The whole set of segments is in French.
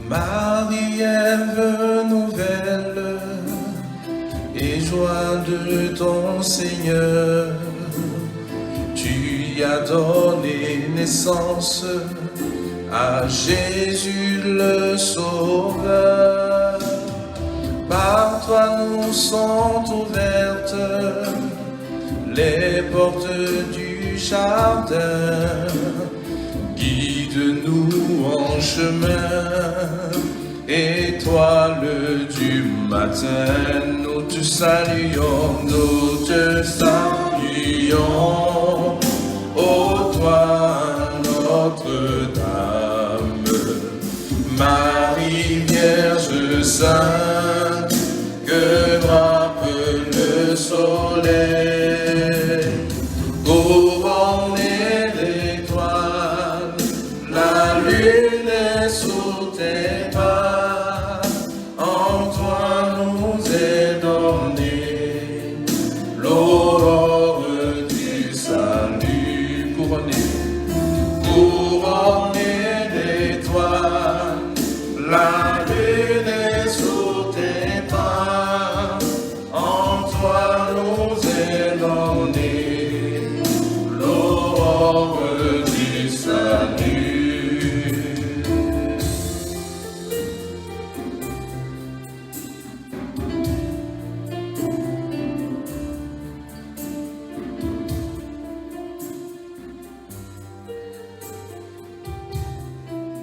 Marie, Ève nouvelle, et joie de ton Seigneur, tu y as donné naissance à Jésus le Sauveur. Par toi nous sont ouvertes les portes du jardin. Guide-nous en chemin, étoile du matin, nous te saluons, nous te saluons, ô toi Notre-Dame, Marie Vierge Sainte, que frappe le soleil, couronnée d'étoiles, la lune est sous tes pas, en toi nous est donnée l'aurore du salut, couronnée d'étoiles, la lune est sous tes pas, en toi nous est donnée l'aurore du salut.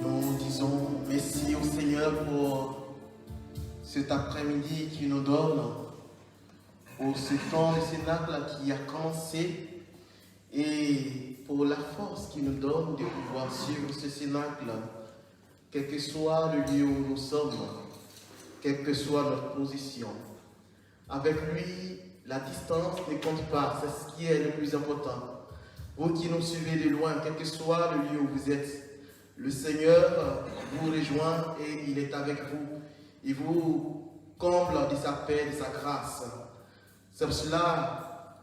Nous disons merci au Seigneur pour cet après-midi qu'il nous donne, pour ce temps de cénacle qui a commencé et pour la force qu'il nous donne de pouvoir suivre ce cénacle, quel que soit le lieu où nous sommes, quelle que soit notre position. Avec lui, la distance ne compte pas, c'est ce qui est le plus important. Vous qui nous suivez de loin, quel que soit le lieu où vous êtes, le Seigneur vous rejoint et il est avec vous. Il vous comble de sa paix, de sa grâce. C'est pour cela,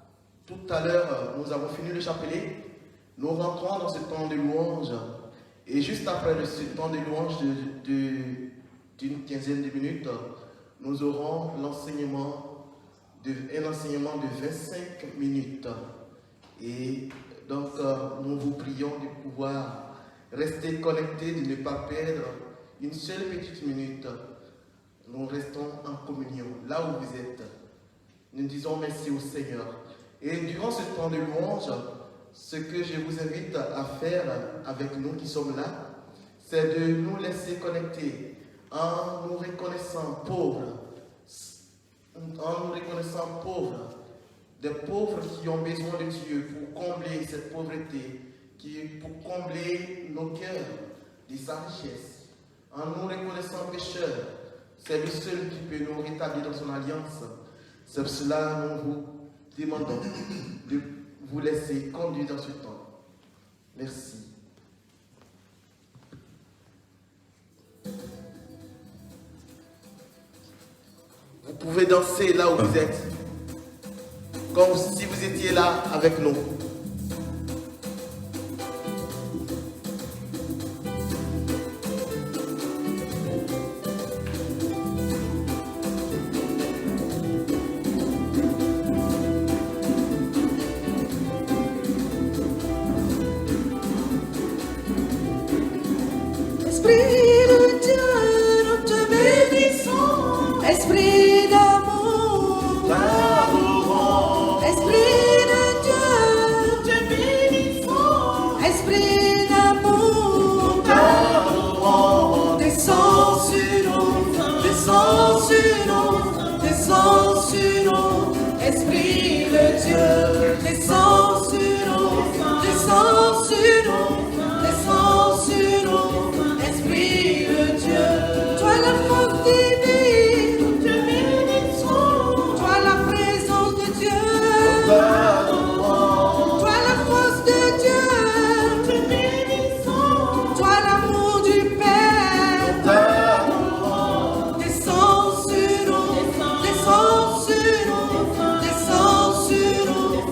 tout à l'heure, nous avons fini le chapelet. Nous rentrons dans ce temps de louange. Et juste après ce temps de louange d'une quinzaine de minutes, nous aurons un enseignement de 25 minutes. Et donc, nous vous prions de pouvoir rester connectés, de ne pas perdre une seule petite minute. Nous restons en communion, là où vous êtes. Nous disons merci au Seigneur. Et durant ce temps de louange, ce que je vous invite à faire avec nous qui sommes là, c'est de nous laisser connecter en nous reconnaissant pauvres, des pauvres qui ont besoin de Dieu pour combler cette pauvreté, pour combler nos cœurs de sa richesse. En nous reconnaissant pécheurs, c'est le seul qui peut nous rétablir dans son alliance. C'est pour cela que nous vous demandons de vous laisser conduire dans ce temps. Merci. Vous pouvez danser là où vous êtes, comme si vous étiez là avec nous. Esprit de Dieu, nous te bénissons. Esprit d'amour, t'adorons. Esprit de Dieu, nous te bénissons. Esprit d'amour, t'adorons. Descends sur nous, descends sur nous, descends sur nous. Esprit de Dieu, descends sur nous, descends sur nous, descends sur nous. Esprit de Dieu, toi la force divine, nous te bénissons. Toi la présence de Dieu, toi la force de Dieu, nous te bénissons. Toi l'amour du Père, descends sur nous, descends sur nous, descends sur nous.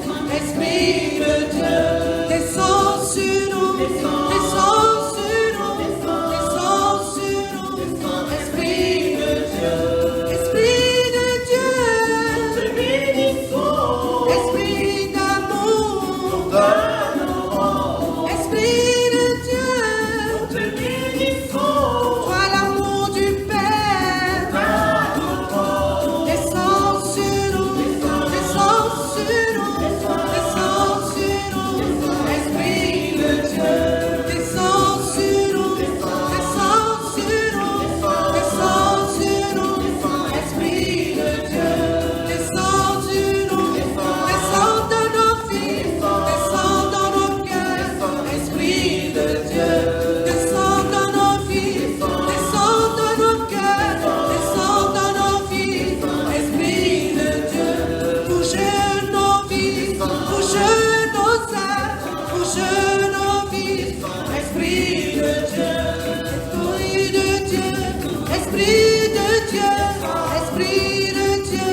Esprit de Dieu, Esprit de Dieu,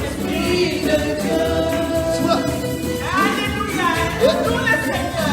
Esprit de Dieu. Alléluia, et tout le Seigneur.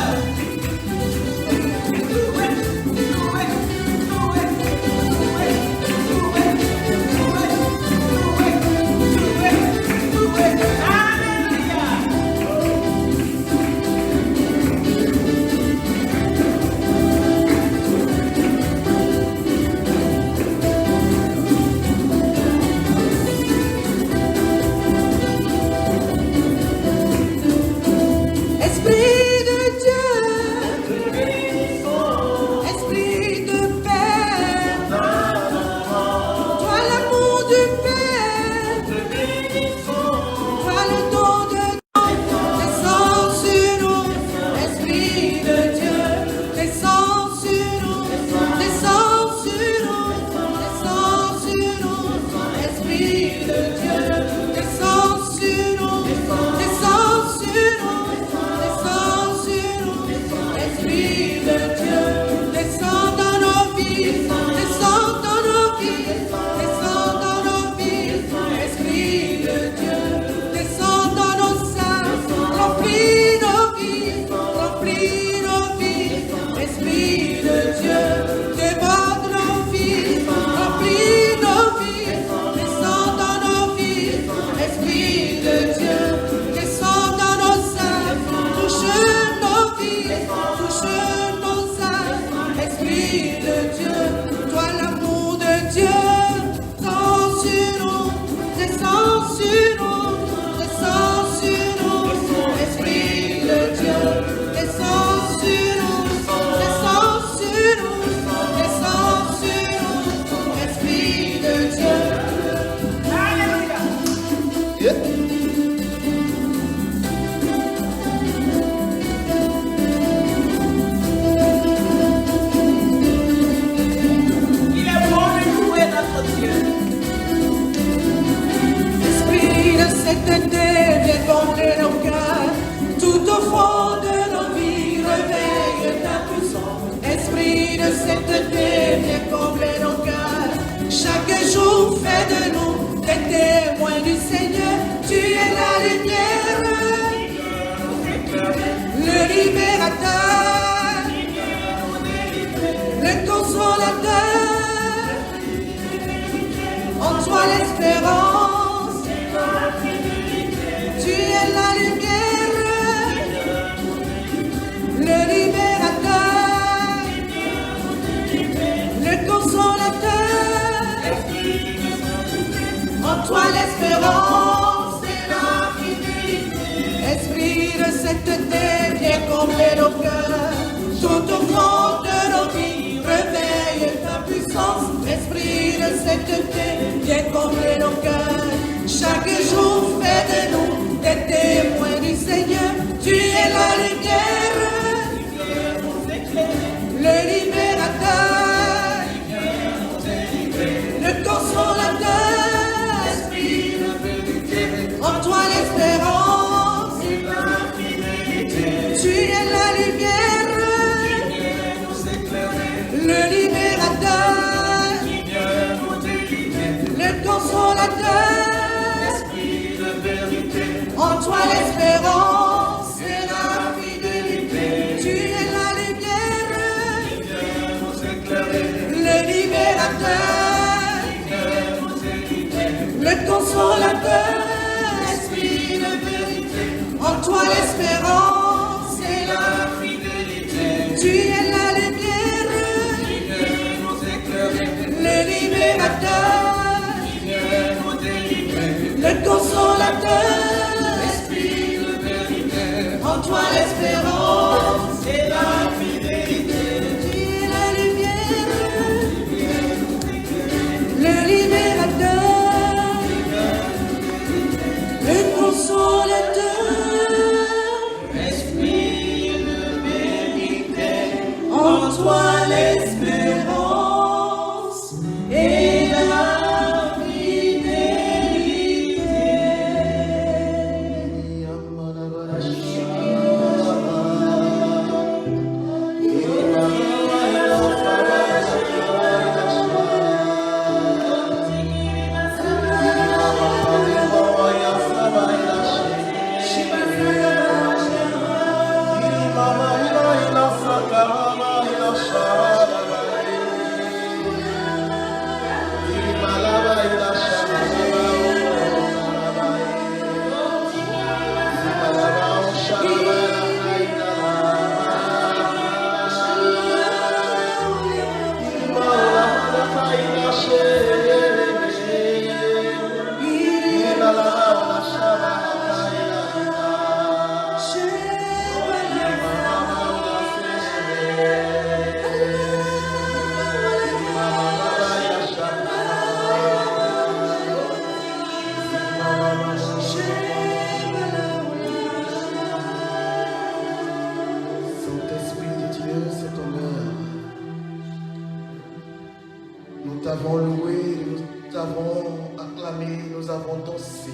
Nous t'avons loué, nous t'avons acclamé, nous avons dansé,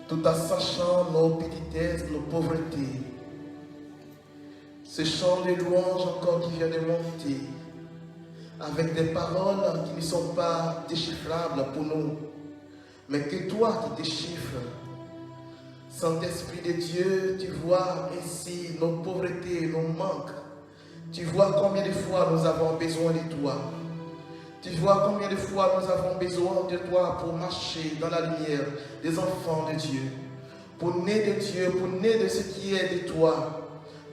tout en sachant nos petitesses, nos pauvretés. Ce chant de louange encore qui vient de monter, avec des paroles qui ne sont pas déchiffrables pour nous, mais que toi qui déchiffres. Saint-Esprit de Dieu, tu vois ici nos pauvretés, nos manques. Tu vois combien de fois nous avons besoin de toi. Tu vois combien de fois nous avons besoin de toi pour marcher dans la lumière des enfants de Dieu. Pour naître de Dieu, pour naître de ce qui est de toi.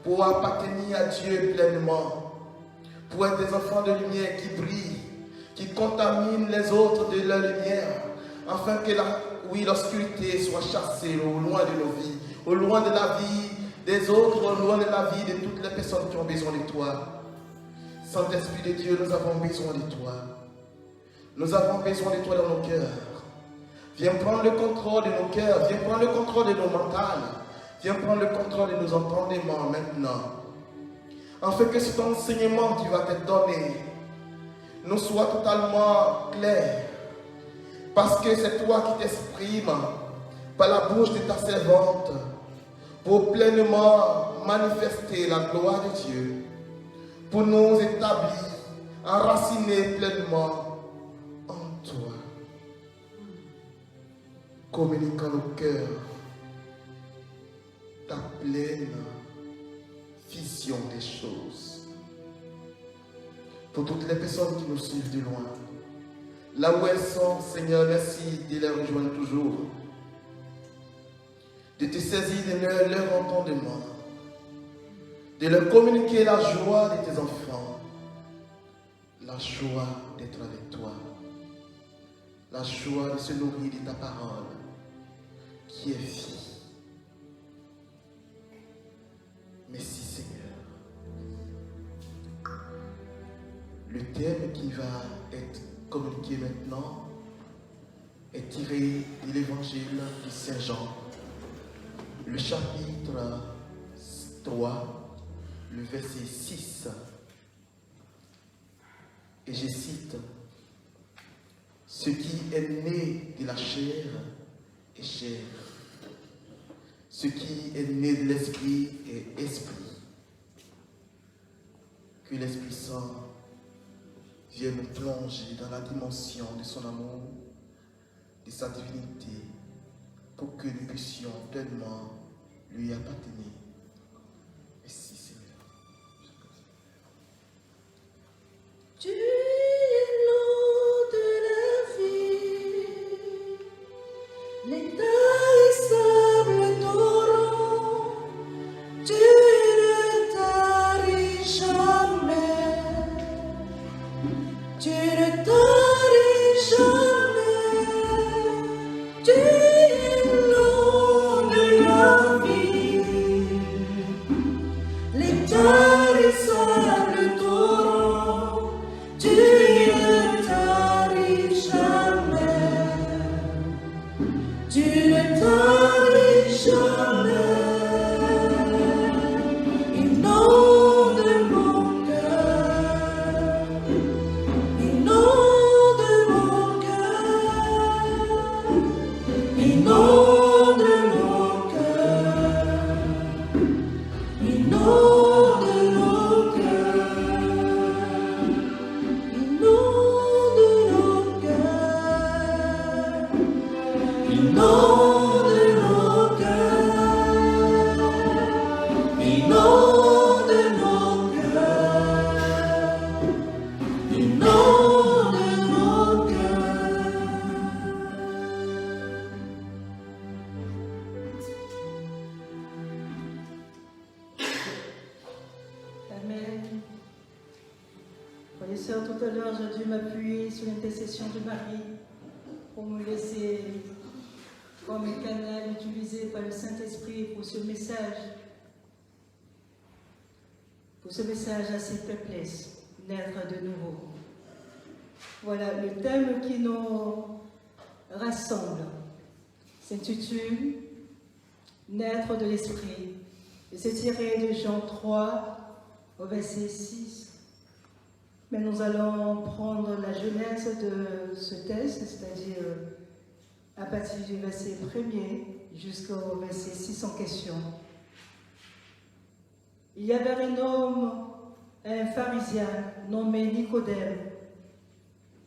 Pour appartenir à Dieu pleinement. Pour être des enfants de lumière qui brillent, qui contaminent les autres de leur lumière. Afin que l'obscurité soit chassée au loin de nos vies, au loin de la vie des autres, au loin de la vie de toutes les personnes qui ont besoin de toi. Saint-Esprit de Dieu, nous avons besoin de toi. Nous avons besoin de toi dans nos cœurs. Viens prendre le contrôle de nos cœurs, viens prendre le contrôle de nos mentales, viens prendre le contrôle de nos entendements maintenant. Afin que cet enseignement qui va te donner nous soit totalement clair. Parce que c'est toi qui t'exprimes par la bouche de ta servante pour pleinement manifester la gloire de Dieu, pour nous établir, enraciner pleinement en toi. Communiquant nos cœurs ta pleine vision des choses. Pour toutes les personnes qui nous suivent de loin, là où elles sont, Seigneur, merci de les rejoindre toujours. De te saisir de leur entendement. De leur communiquer la joie de tes enfants. La joie d'être avec toi. La joie de se nourrir de ta parole, qui est vie. Merci Seigneur. Le thème qui va être communiqué maintenant est tiré de l'évangile de Saint Jean, le chapitre 3, le verset 6. Et je cite: ce qui est né de la chair est chair, ce qui est né de l'esprit est esprit. Que l'Esprit Saint vienne nous plonger dans la dimension de son amour, de sa divinité, pour que nous puissions pleinement lui appartenir. Merci Seigneur. Tu es l'eau de la vie, l'intarissable torrent, tu ne taris jamais, tu ne taris jamais, tu es l'eau de la vie, l'intarissable torrent, tu ne taris jamais, tu ne taris jamais, inonde mon cœur, inonde mon cœur, inonde mon cœur, inonde mon cœur, inonde mon cœur, inonde mon cœur, inonde mon cœur, inonde mon cœur. Amen. Frères et sœurs, tout à l'heure, j'ai dû m'appuyer sur l'intercession de Marie pour me laisser comme un canal utilisé par le Saint-Esprit pour ce message à ces peuples, naître de nouveau. Voilà, le thème qui nous rassemble s'intitule Naître de l'Esprit. Et c'est tiré de Jean 3 au verset 6. Mais nous allons prendre la genèse de ce texte, c'est-à-dire à partir du verset 1er jusqu'au verset 6 en question. Il y avait un homme, un pharisien nommé Nicodème.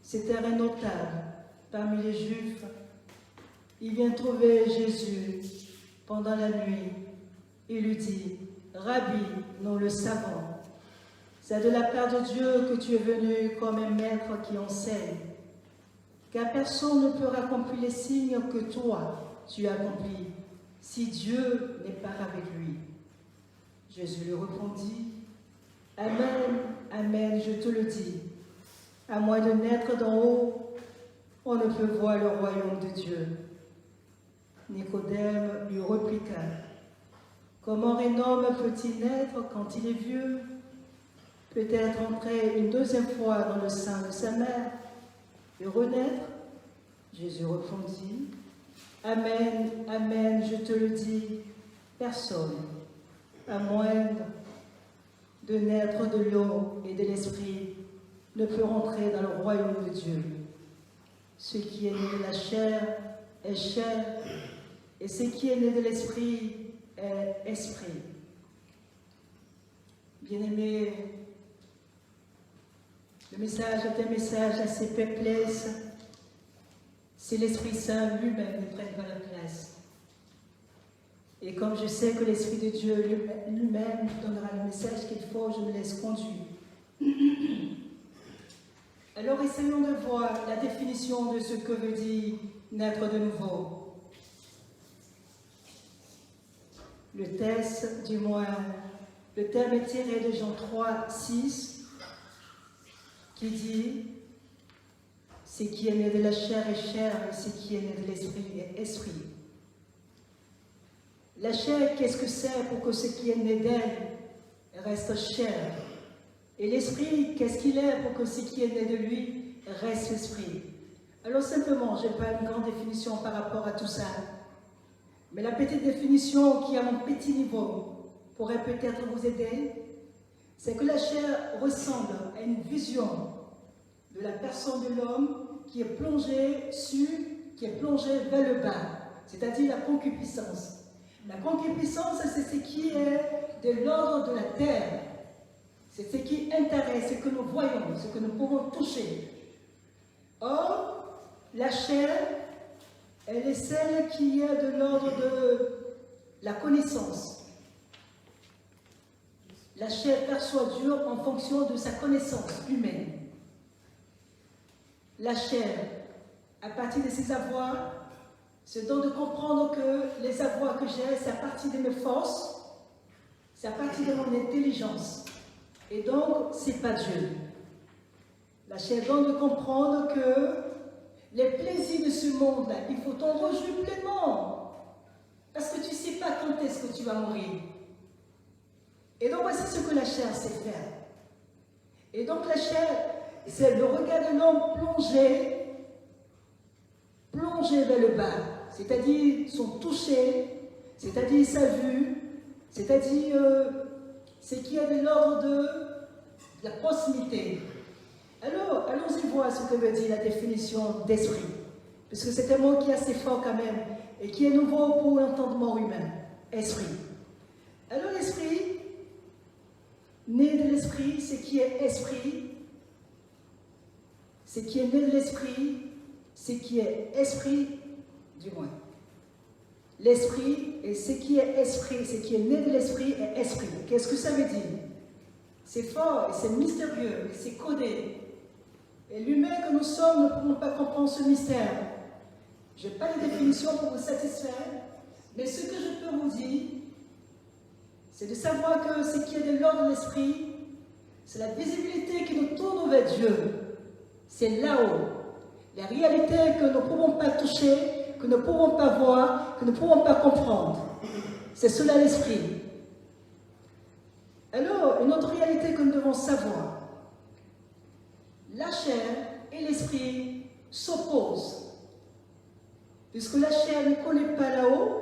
C'était un notable parmi les Juifs. Il vient trouver Jésus pendant la nuit. Il lui dit, « Rabbi, nous le savons, c'est de la part de Dieu que tu es venu comme un maître qui enseigne, car personne ne peut accomplir les signes que toi tu accomplis, si Dieu n'est pas avec lui. » Jésus lui répondit, « Amen, amen, je te le dis, à moins de naître d'en haut, on ne peut voir le royaume de Dieu. » Nicodème lui répliqua, « Comment un homme peut-il naître quand il est vieux? Peut-être entrer une deuxième fois dans le sein de sa mère et renaître? » Jésus répondit, « Amen, amen, je te le dis, personne, à moins de naître de l'eau et de l'esprit, ne peut rentrer dans le royaume de Dieu. Ce qui est né de la chair est chair, et ce qui est né de l'esprit est esprit. » Bien-aimés, le message est un message assez perplexe. C'est l'Esprit Saint lui-même qui prenne pas la place. Et comme je sais que l'Esprit de Dieu lui-même donnera le message qu'il faut, je me laisse conduire. Alors essayons de voir la définition de ce que veut dire naître de nouveau. Le texte, du moins, le terme est tiré de Jean 3, 6, qui dit « Ce qui est né de la chair est chair, et ce qui est né de l'esprit est esprit. » La chair, qu'est-ce que c'est pour que ce qui est né d'elle reste chair? Et l'esprit, qu'est-ce qu'il est pour que ce qui est né de lui reste esprit? Alors simplement, je n'ai pas une grande définition par rapport à tout ça. Mais la petite définition qui, à mon petit niveau, pourrait peut-être vous aider, c'est que la chair ressemble à une vision de la personne de l'homme qui est plongée vers le bas, c'est-à-dire la concupiscence. La concupiscence, c'est ce qui est de l'ordre de la terre. C'est ce qui intéresse, ce que nous voyons, ce que nous pouvons toucher. Or, la chair, elle est celle qui est de l'ordre de la connaissance. La chair perçoit Dieu en fonction de sa connaissance humaine. La chair, à partir de ses avoirs, se donne de comprendre que les avoirs que j'ai, c'est à partir de mes forces, c'est à partir de mon intelligence. Et donc, ce n'est pas Dieu. La chair donne de comprendre que les plaisirs de ce monde-là, il faut t'en réjouir pleinement. Parce que tu ne sais pas quand est-ce que tu vas mourir. Et donc, voici ce que la chair sait faire. Et donc, la chair, c'est le regard de l'homme plongé vers le bas. C'est-à-dire son toucher, c'est-à-dire sa vue, c'est-à-dire ce qui est de l'ordre de la proximité. Alors, allons-y voir ce que veut dire la définition d'esprit. Parce que c'est un mot qui est assez fort quand même, et qui est nouveau pour l'entendement humain. Esprit. Alors l'esprit, né de l'esprit, ce qui est esprit, ce qui est né de l'esprit, ce qui est esprit, du moins. L'esprit, et ce qui est esprit, ce qui est né de l'esprit est esprit. Qu'est-ce que ça veut dire? C'est fort, et c'est mystérieux, et c'est codé. Et l'humain que nous sommes ne pouvons pas comprendre ce mystère. Je n'ai pas de définition pour vous satisfaire, mais ce que je peux vous dire, c'est de savoir que ce qui est de l'ordre de l'esprit, c'est la visibilité qui nous tourne vers Dieu. C'est là-haut. La réalité que nous ne pouvons pas toucher, que nous ne pouvons pas voir, que nous ne pouvons pas comprendre. C'est cela l'esprit. Alors, une autre réalité que nous devons savoir. La chair et l'esprit s'opposent. Puisque la chair ne connaît pas là-haut,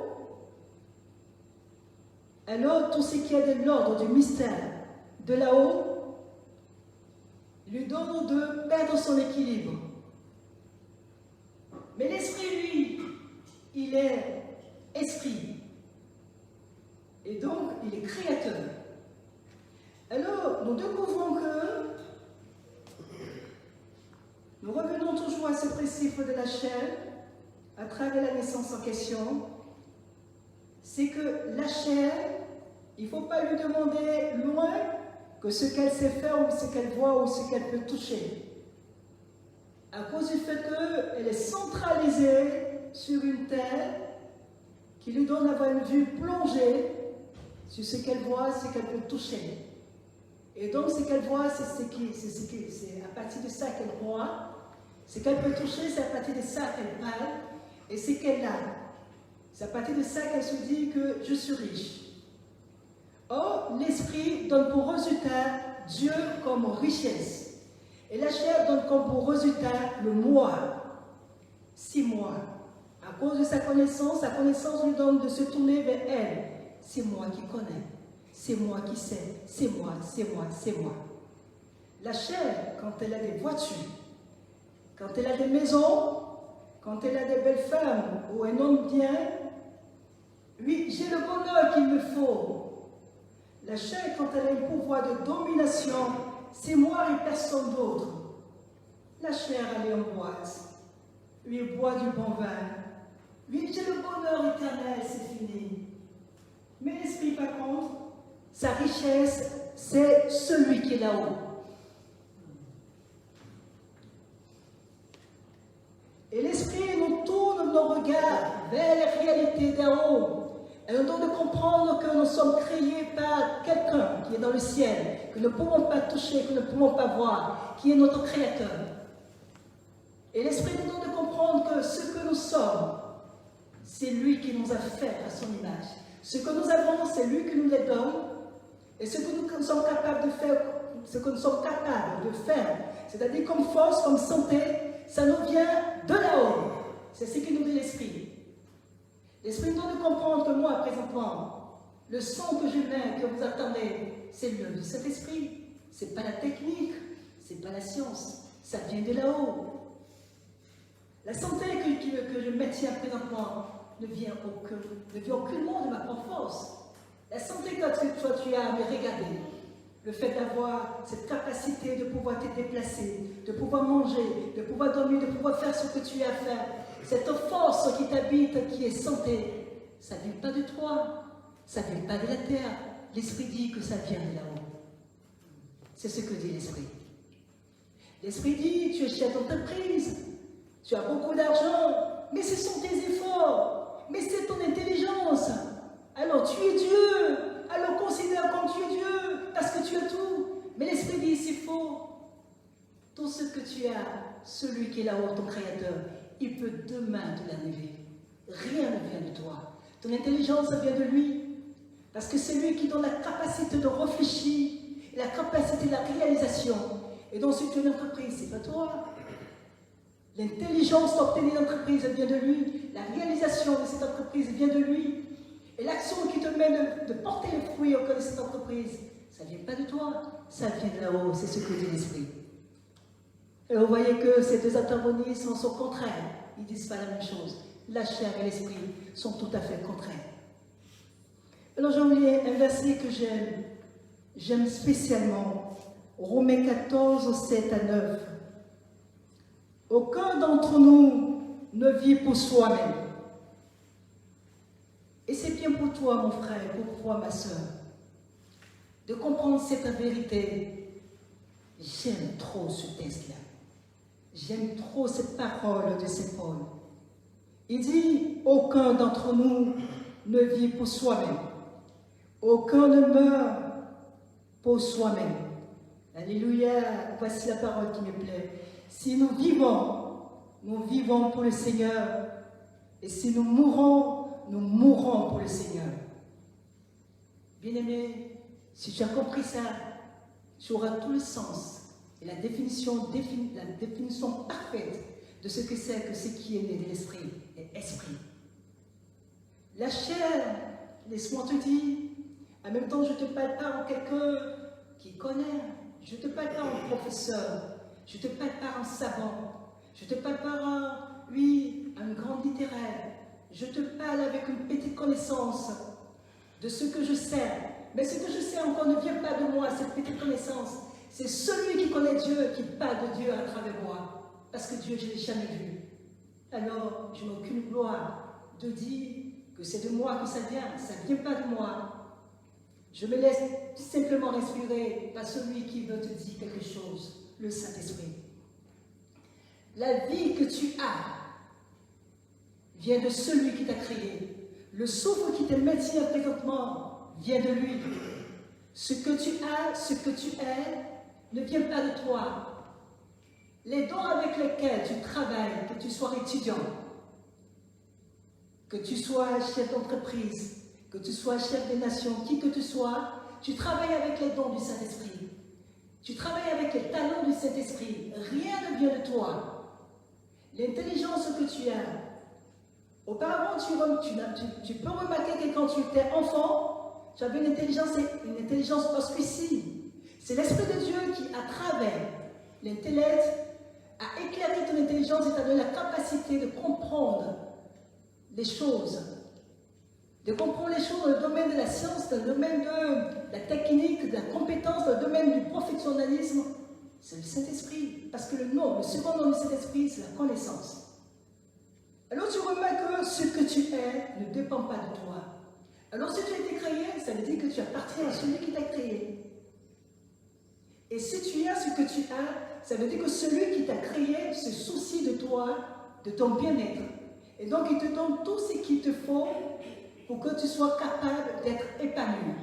alors tout ce qui est de l'ordre du mystère de là-haut lui donne de perdre son équilibre. Mais l'esprit, lui, il est esprit. Et donc, il est créateur. Alors, nous découvrons que nous revenons toujours à ce principe de la chair, à travers la naissance en question. C'est que la chair, il ne faut pas lui demander loin que ce qu'elle sait faire ou ce qu'elle voit ou ce qu'elle peut toucher. À cause du fait qu'elle est centralisée sur une terre qui lui donne d'avoir une vue plongée sur ce qu'elle voit, ce qu'elle peut toucher. Et donc ce qu'elle voit, c'est à partir de ça qu'elle voit. Ce qu'elle peut toucher, c'est à partir de ça qu'elle parle. Et ce qu'elle a, c'est à partir de ça qu'elle se dit que je suis riche. Or, l'esprit donne pour résultat Dieu comme richesse. Et la chair donne comme pour résultat le moi. 6 mois. À cause de sa connaissance lui donne de se tourner vers elle. C'est moi qui connais. C'est moi qui sais. C'est moi, c'est moi, c'est moi. La chair, quand elle a des voitures, quand elle a des maisons, quand elle a des belles femmes ou un homme bien, oui, j'ai le bonheur qu'il me faut. La chair, quand elle a un pouvoir de domination, c'est moi et personne d'autre. La chair, elle est en boîte. Oui, elle boit du bon vin. Oui, j'ai le bonheur éternel, c'est fini. Mais l'esprit, par contre, sa richesse, c'est celui qui est là-haut. Et l'esprit nous tourne nos regards vers les réalités d'en haut. Et nous donne de comprendre que nous sommes créés par quelqu'un qui est dans le ciel, que nous ne pouvons pas toucher, que nous ne pouvons pas voir, qui est notre créateur. Et l'esprit nous donne de comprendre que ce que nous sommes, c'est lui qui nous a fait à son image. Ce que nous avons, c'est lui qui nous les donne. Et ce que nous sommes capables de faire, c'est-à-dire comme force, comme santé, ça nous vient de là-haut. C'est ce qui nous dit l'esprit. L'esprit nous donne de comprendre que moi, présentement, le son que je mets, que vous attendez, c'est l'œuvre de cet esprit. Ce n'est pas la technique, ce n'est pas la science. Ça vient de là-haut. La santé que je maintiens présentement ne vient aucunement de ma propre force. La santé que toi tu as à me regarder, le fait d'avoir cette capacité de pouvoir te déplacer, de pouvoir manger, de pouvoir dormir, de pouvoir faire ce que tu as à faire, cette force qui t'habite, qui est santé, ça ne vient pas de toi, ça ne vient pas de la terre. L'esprit dit que ça vient de là-haut. C'est ce que dit l'esprit. L'esprit dit, tu es chef d'entreprise, tu as beaucoup d'argent, mais ce sont tes efforts, mais c'est ton intelligence. Alors tu es Dieu, alors considère comme tu es Dieu, parce que tu as tout. Mais l'esprit dit, c'est faux. Tout ce que tu as, celui qui est là-haut, ton créateur, il peut demain te l'annuler. Rien ne vient de toi. Ton intelligence vient de lui. Parce que c'est lui qui donne la capacité de réfléchir, la capacité de la réalisation. Et donc si tu es une entreprise, c'est pas toi. L'intelligence d'obtenir une entreprise vient de lui. La réalisation de cette entreprise vient de lui. Et l'action qui te mène de porter les fruits au cœur de cette entreprise, ça ne vient pas de toi, ça vient de là-haut, c'est ce que dit l'esprit. Et vous voyez que ces deux antagonismes sont contraires, ils ne disent pas la même chose. La chair et l'esprit sont tout à fait contraires. Alors j'ai oublié un verset que j'aime spécialement, Romains 14, 7 à 9. Aucun d'entre nous ne vit pour soi-même. Et c'est bien pour toi, mon frère, pour toi, ma soeur, de comprendre cette vérité. J'aime trop ce texte-là. J'aime trop cette parole de Saint Paul. Il dit, aucun d'entre nous ne vit pour soi-même. Aucun ne meurt pour soi-même. Alléluia, voici la parole qui me plaît. Si nous vivons pour le Seigneur. Et si nous mourrons pour le Seigneur. Bien-aimé, si tu as compris ça, tu auras tout le sens et la définition parfaite de ce que c'est que ce qui est né de l'esprit est esprit. La chair, laisse-moi te dire, en même temps je te parle pas en quelqu'un qui connaît, Je ne te parle pas en professeur, je ne te parle pas en savant, je ne te parle pas un grand littéraire. Je te parle avec une petite connaissance de ce que je sais. Mais ce que je sais encore ne vient pas de moi, cette petite connaissance. C'est celui qui connaît Dieu qui parle de Dieu à travers moi. Parce que Dieu, je ne l'ai jamais vu. Alors, je n'ai aucune gloire de dire que c'est de moi que ça vient. Ça ne vient pas de moi. Je me laisse simplement respirer par celui qui veut te dire quelque chose, le Saint-Esprit. La vie que tu as vient de celui qui t'a créé. Le souffle qui te maintient présentement vient de lui. Ce que tu as, ce que tu es, ne vient pas de toi. Les dons avec lesquels tu travailles, que tu sois étudiant, que tu sois chef d'entreprise, que tu sois chef des nations, qui que tu sois, tu travailles avec les dons du Saint-Esprit. Tu travailles avec les talents du Saint-Esprit. Rien ne vient de toi. L'intelligence que tu as, auparavant, tu peux remarquer que quand tu étais enfant, tu avais une intelligence auspiciée. C'est l'Esprit de Dieu qui, à travers l'intellect, a éclairé ton intelligence et t'a donné la capacité de comprendre les choses. De comprendre les choses dans le domaine de la science, dans le domaine de la technique, de la compétence, dans le domaine du professionnalisme. C'est le Saint-Esprit. Parce que le second nom du Saint-Esprit, c'est la connaissance. Alors tu remarques que ce que tu es ne dépend pas de toi. Alors si tu as été créé, ça veut dire que tu appartiens à celui qui t'a créé. Et si tu as ce que tu as, ça veut dire que celui qui t'a créé se soucie de toi, de ton bien-être. Et donc il te donne tout ce qu'il te faut pour que tu sois capable d'être épanoui.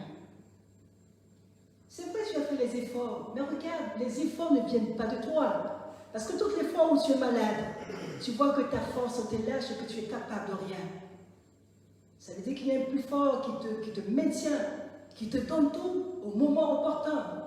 C'est vrai que tu as fait les efforts, mais regarde, les efforts ne viennent pas de toi. Parce que toutes les fois où tu es malade, tu vois que ta force te lâche et que tu es capable de rien. Ça veut dire qu'il y a un plus fort qui te maintient, qui te donne tout au moment opportun.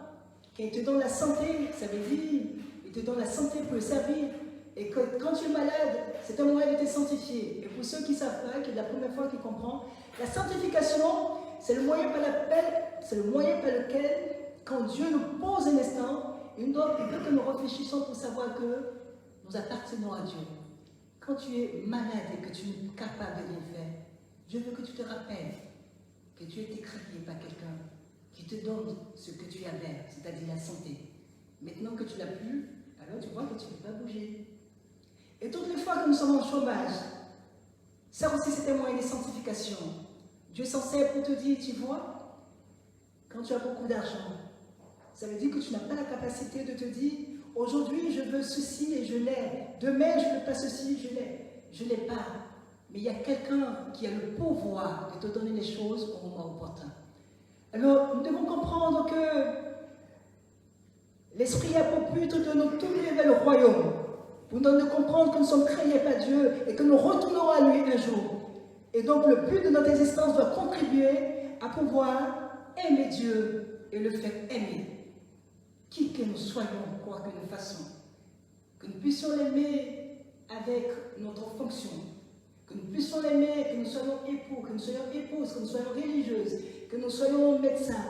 Quand il te donne la santé, ça veut dire il te donne la santé pour le servir. Et que, quand tu es malade, c'est un moyen de te sanctifier. Et pour ceux qui ne savent pas, qui est la première fois qu'ils comprennent, la sanctification, c'est le moyen par lequel, quand Dieu nous pose un instant, il veut que nous réfléchissions pour savoir que nous appartenons à Dieu. Quand tu es malade et que tu n'es pas capable de rien faire, Dieu veut que tu te rappelles que tu as été créé par quelqu'un qui te donne ce que tu avais, c'est-à-dire la santé. Maintenant que tu l'as plus, alors tu vois que tu ne peux pas bouger. Et toutes les fois que nous sommes en chômage, ça aussi c'est un moyen de sanctification. Dieu s'en sert pour te dire, tu vois, quand tu as beaucoup d'argent, ça veut dire que tu n'as pas la capacité de te dire, aujourd'hui je veux ceci et je l'ai, demain je ne veux pas ceci, je ne l'ai pas. Mais il y a quelqu'un qui a le pouvoir de te donner les choses au moment opportun. Alors nous devons comprendre que l'Esprit a pour but de nous tourner vers le royaume, pour nous comprendre que nous sommes créés par Dieu et que nous retournerons à lui un jour. Et donc le but de notre existence doit contribuer à pouvoir aimer Dieu et le faire aimer. Qui que nous soyons, quoi que nous fassions, que nous puissions l'aimer avec notre fonction, que nous puissions l'aimer, que nous soyons époux, que nous soyons épouses, que nous soyons religieuses, que nous soyons médecins.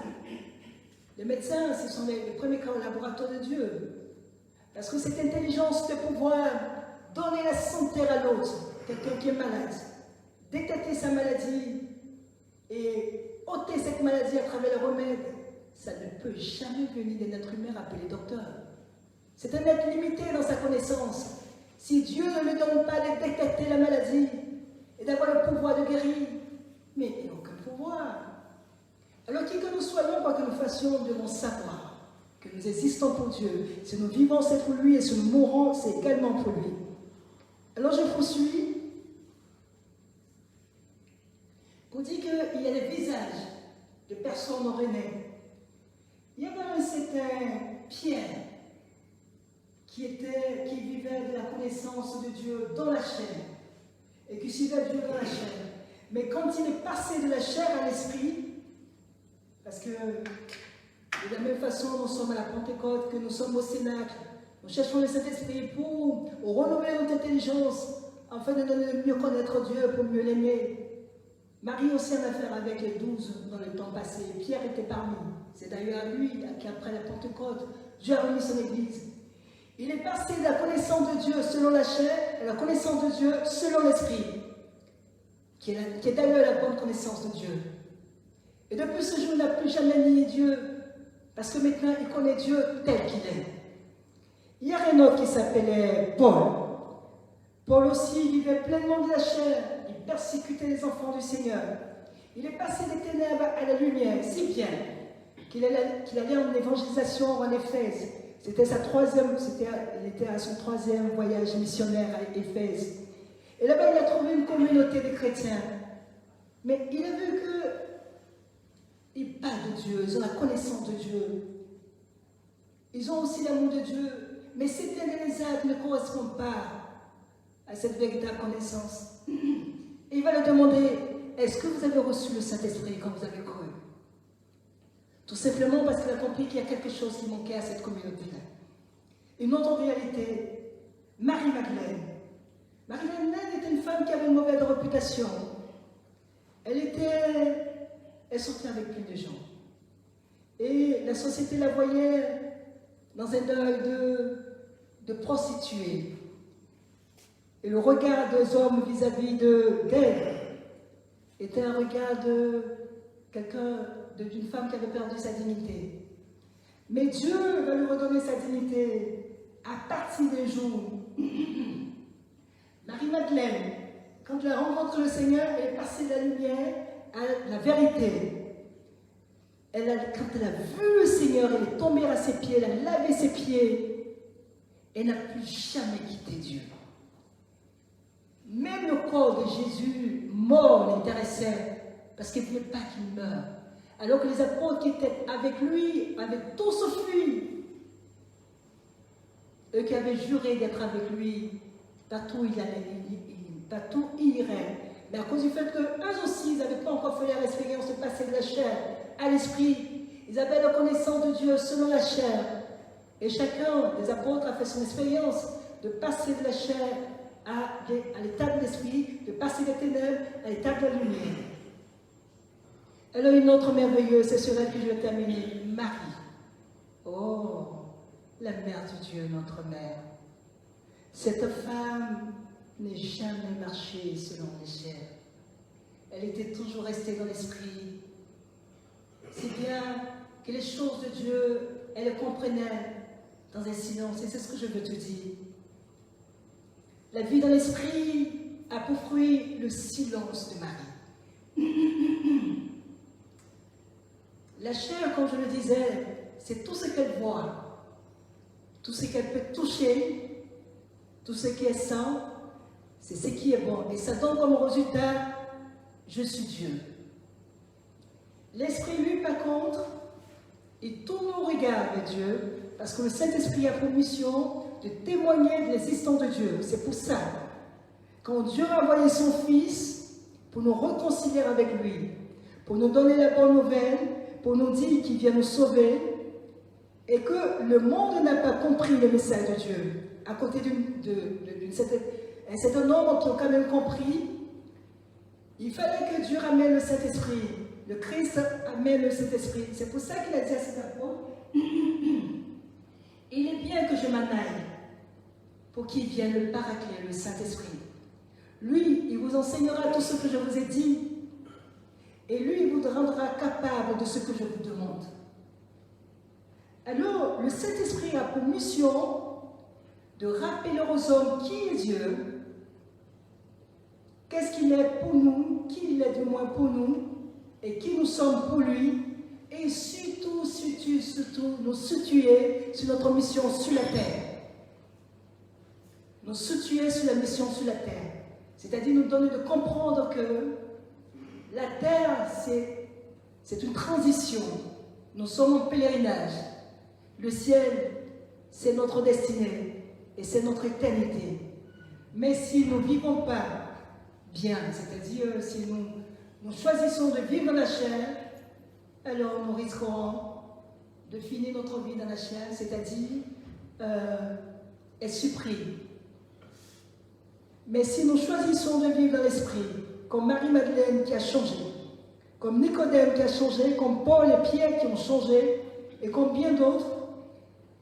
Les médecins, ce sont les premiers collaborateurs de Dieu. Parce que cette intelligence de pouvoir donner la santé à l'autre, quelqu'un qui est malade, détecter sa maladie et ôter cette maladie à travers le remède, ça ne peut jamais venir d'un être humain appelé docteur. C'est un être limité dans sa connaissance. Si Dieu ne lui donne pas de détecter la maladie et d'avoir le pouvoir de guérir, mais il n'a aucun pouvoir. Alors qui que nous soyons, quoi que nous fassions, nous devons savoir que nous existons pour Dieu. Si nous vivons, c'est pour lui, et si nous mourons, c'est également pour lui. Alors je poursuis pour dire qu'il y a des visages de personnes ornées. Il y avait un certain Pierre qui vivait de la connaissance de Dieu dans la chair et qui suivait Dieu dans la chair. Mais quand il est passé de la chair à l'esprit, parce que de la même façon, nous sommes à la Pentecôte, que nous sommes au Cénacle, nous cherchons le Saint-Esprit pour renouveler notre intelligence, afin de mieux connaître Dieu, pour mieux l'aimer. Marie aussi en a affaire avec les 12 dans le temps passé. Pierre était parmi. C'est d'ailleurs à lui qu'après la Pentecôte, Dieu a réuni son Église. Il est passé de la connaissance de Dieu selon la chair à la connaissance de Dieu selon l'Esprit, qui est d'ailleurs la bonne connaissance de Dieu. Et depuis ce jour, il n'a plus jamais nié Dieu, parce que maintenant, il connaît Dieu tel qu'il est. Il y a un autre qui s'appelait Paul. Paul aussi vivait pleinement de la chair, il persécutait les enfants du Seigneur. Il est passé des ténèbres à la lumière, si bien qu'il allait en évangélisation en Éphèse. Il était à son 3e voyage missionnaire à Éphèse. Et là-bas, il a trouvé une communauté de chrétiens. Mais il a vu qu'ils parlent de Dieu, ils ont la connaissance de Dieu. Ils ont aussi l'amour de Dieu. Mais ces biens et les actes ne correspondent pas à cette véritable connaissance. Et il va leur demander, est-ce que vous avez reçu le Saint-Esprit quand vous avez cru? Tout simplement parce qu'il a compris qu'il y a quelque chose qui manquait à cette communauté-là. Une autre réalité, Marie-Madeleine. Marie-Madeleine était une femme qui avait une mauvaise réputation. Elle sortait avec plus de gens. Et la société la voyait dans un deuil de prostituée. Et le regard des hommes vis-à-vis d'elle était un regard d'une femme qui avait perdu sa dignité. Mais Dieu va lui redonner sa dignité à partir des jours. Marie-Madeleine, quand elle a rencontré le Seigneur, elle est passée de la lumière à la vérité. Quand elle a vu le Seigneur, elle est tombée à ses pieds, elle a lavé ses pieds. Elle n'a plus jamais quitté Dieu. Même le corps de Jésus mort l'intéressait, parce qu'il ne voulait pas qu'il meure. Alors que les apôtres qui étaient avec lui avaient tous fui. Eux qui avaient juré d'être avec lui, partout il allait, partout il irait. Mais à cause du fait qu'eux aussi, ils n'avaient pas encore fait l'expérience de passer de la chair à l'esprit, ils avaient la connaissance de Dieu selon la chair. Et chacun des apôtres a fait son expérience de passer de la chair à l'état de l'esprit, de passer des ténèbres à l'état de la lumière. Elle a une autre merveilleuse, c'est sur elle que je vais terminer, Marie. Oh, la mère de Dieu, notre mère. Cette femme n'est jamais marchée selon les chairs. Elle était toujours restée dans l'esprit. Si bien que les choses de Dieu, elle les comprenait dans un silence. Et c'est ce que je veux te dire. La vie dans l'esprit a pour fruit le silence de Marie. La chair, comme je le disais, c'est tout ce qu'elle voit, tout ce qu'elle peut toucher, tout ce qui est sain, c'est ce qui est bon. Et ça donne comme résultat, je suis Dieu. L'esprit, lui, par contre, il tourne au regard de Dieu, parce que le Saint-Esprit a pour mission de témoigner de l'existence de Dieu. C'est pour ça, quand Dieu a envoyé son Fils pour nous réconcilier avec lui, pour nous donner la bonne nouvelle, pour nous dire qu'il vient nous sauver, et que le monde n'a pas compris le message de Dieu, à côté d'un certain nombre qui ont quand même compris, il fallait que Dieu ramène le Saint-Esprit. Le Christ amène le Saint-Esprit. C'est pour ça qu'il a dit à cet apôtre, il est bien que je m'en aille, pour qu'il vienne le Paraclet, le Saint-Esprit. Lui, il vous enseignera tout ce que je vous ai dit, et lui, il vous rendra capable de ce que je vous demande. Alors, le Saint-Esprit a pour mission de rappeler aux hommes qui est Dieu, qu'est-ce qu'il est pour nous, qui il est du moins pour nous, et qui nous sommes pour lui, et surtout nous situer sur notre mission sur la terre. Nous situer sur la mission sur la terre. C'est-à-dire nous donner de comprendre que la terre, c'est une transition. Nous sommes en pèlerinage. Le ciel, c'est notre destinée et c'est notre éternité. Mais si nous ne vivons pas bien, c'est-à-dire si nous choisissons de vivre dans la chair, alors nous risquerons de finir notre vie dans la chair, c'est-à-dire être surpris. Mais si nous choisissons de vivre dans l'esprit, comme Marie-Madeleine qui a changé, comme Nicodème qui a changé, comme Paul et Pierre qui ont changé, et comme bien d'autres,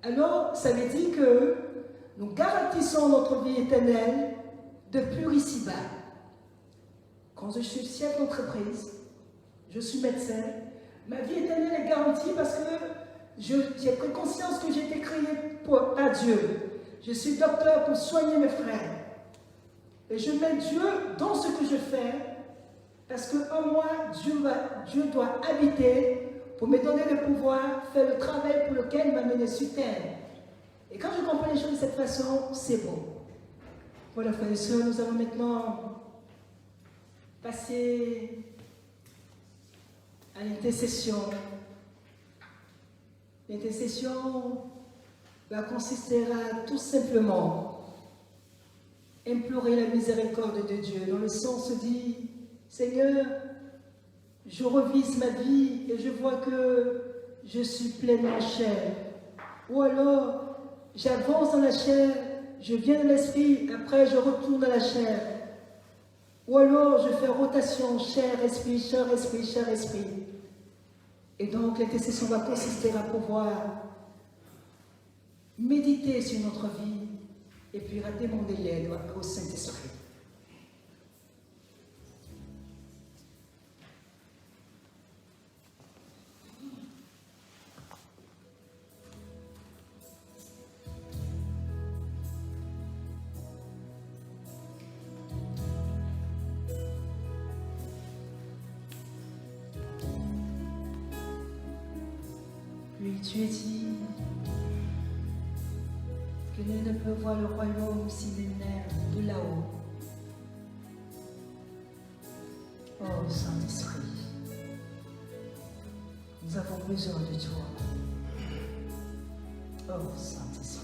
Alors, ça veut dire que nous garantissons notre vie éternelle depuis ici-bas. Quand je suis chef d'entreprise, je suis médecin, ma vie éternelle est garantie parce que j'ai pris conscience que j'ai été créé par Dieu. Je suis docteur pour soigner mes frères. Et je mets Dieu dans ce que je fais parce qu'en moi, Dieu doit habiter pour me donner le pouvoir, faire le travail pour lequel il m'a mené sur terre. Et quand je comprends les choses de cette façon, c'est bon. Voilà, frères et sœurs, nous allons maintenant passer à l'intercession. L'intercession va consister à tout simplement implorer la miséricorde de Dieu, dans le sens dit, Seigneur, je revise ma vie et je vois que je suis pleinement chair. Ou alors, j'avance dans la chair, je viens de l'esprit, après je retourne à la chair. Ou alors, je fais rotation, chair, esprit, chair, esprit, chair, esprit. Et donc, l'intercession va consister à pouvoir méditer sur notre vie et puis à demander l'aide au Saint-Esprit. Puis tu es dit que nul ne peut voir le royaume s'il n'est de là-haut. Oh Saint-Esprit, nous avons besoin de toi. Oh Saint-Esprit.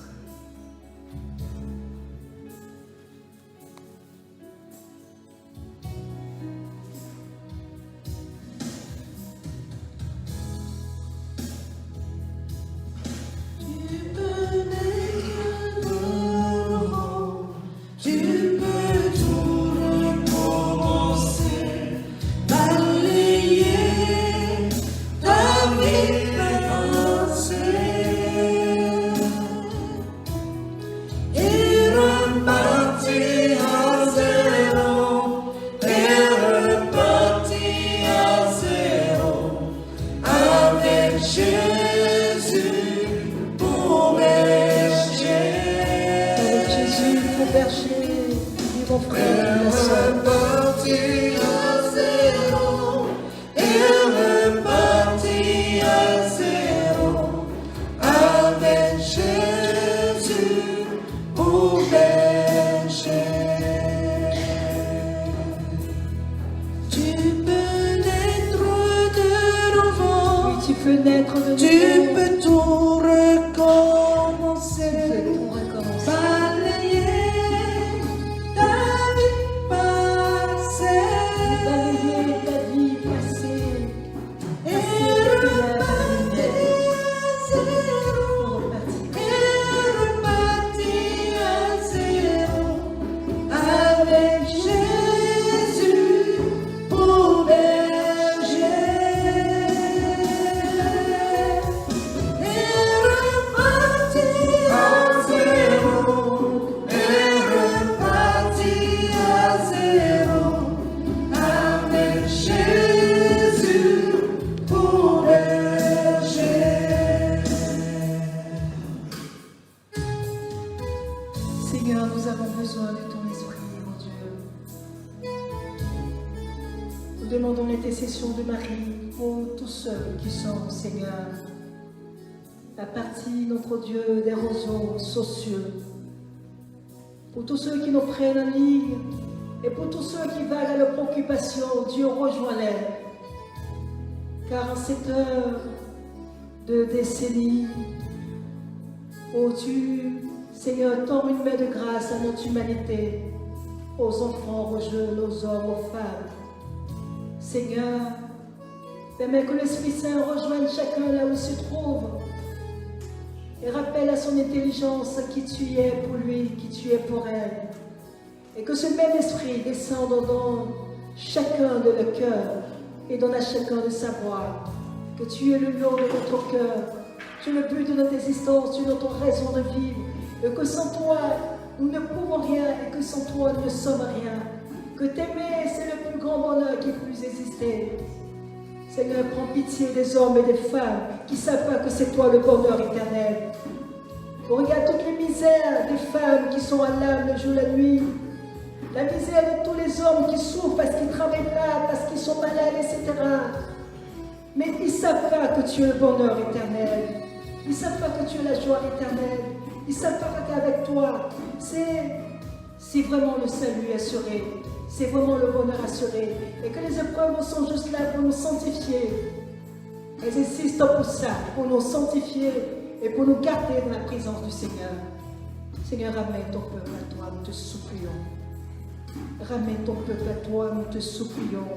Dieu des réseaux sociaux, pour tous ceux qui nous prennent en ligne et pour tous ceux qui vaguent à leur préoccupation, Dieu rejoint-les. Car en cette heure de décennie, oh tu, Seigneur, tends une main de grâce à notre humanité, aux enfants, aux jeunes, aux hommes, aux femmes. Seigneur, permets que l'Esprit Saint rejoigne chacun là où il se trouve, et rappelle à son intelligence qui tu es pour lui, qui tu es pour elle. Et que ce même esprit descende dans chacun de leur cœur et donne à chacun de savoir que tu es le nom de notre cœur Tu es le but de notre existence, tu es notre raison de vivre. Et que sans toi, nous ne pouvons rien et que sans toi, nous ne sommes rien. Que t'aimer, c'est le plus grand bonheur qui puisse exister. Seigneur, prends pitié des hommes et des femmes qui ne savent pas que c'est toi le bonheur éternel. Regarde toutes les misères des femmes qui sont à l'âme le jour et la nuit. La misère de tous les hommes qui souffrent parce qu'ils ne travaillent pas, parce qu'ils sont malades, etc. Mais ils ne savent pas que tu es le bonheur éternel. Ils ne savent pas que tu es la joie éternelle. Ils ne savent pas qu'avec toi, c'est vraiment le salut assuré. C'est vraiment le bonheur assuré. Et que les épreuves sont juste là pour nous sanctifier. Elles existent pour ça, pour nous sanctifier et pour nous garder dans la présence du Seigneur. Seigneur, ramène ton peuple à toi, nous te supplions. Ramène ton peuple à toi, nous te supplions.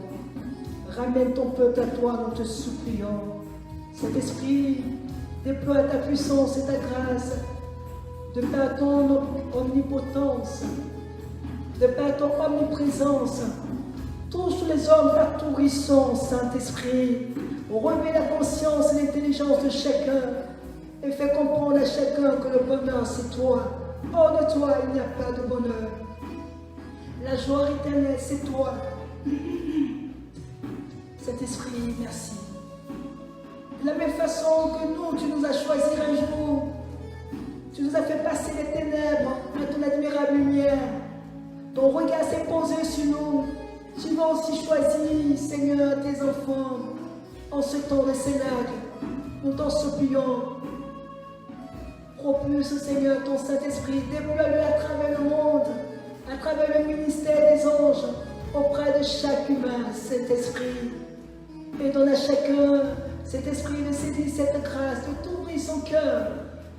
Ramène ton peuple à toi, nous te supplions. Cet esprit, déploie ta puissance et ta grâce, de par ton omnipotence, de par ton omniprésence. Touche les hommes partout où ils sont, Saint-Esprit. Remets la conscience et l'intelligence de chacun et fais comprendre à chacun que le bonheur, c'est toi. Hors de toi, il n'y a pas de bonheur. La joie éternelle, c'est toi. Saint-Esprit, merci. De la même façon que nous, tu nous as choisis un jour. Tu nous as fait passer les ténèbres à ton admirable lumière. Ton regard s'est posé sur nous. Tu m'as aussi choisi, Seigneur, tes enfants. En ce temps de cénacle, nous t'en supplions. Propulse, Seigneur, ton Saint-Esprit. Déploie-le à travers le monde, à travers le ministère des anges, auprès de chaque humain, Saint-Esprit. Et donne à chacun cet esprit de saisir cette grâce, de t'ouvrir son cœur,